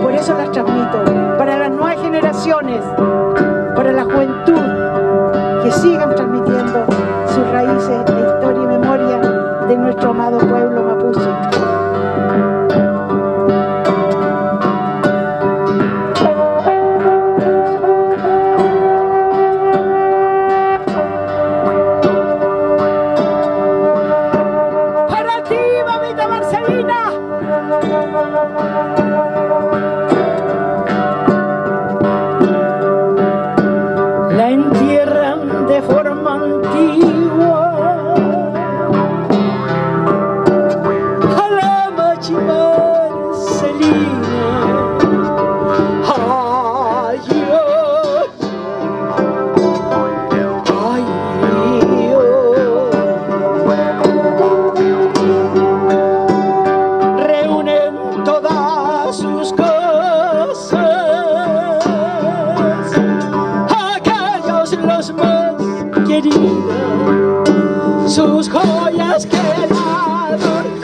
por eso las transmito, para las nuevas generaciones, para la juventud, que sigan transmitiendo sus raíces, la historia y memoria de nuestro amado pueblo mapuche. Para ti, mamita Marcelina. La entierran de forma antigua a la machi Marcelina. Ay, ay, reúnen todas sus cosas, aquellos los más queridos, sus joyas que la adornan.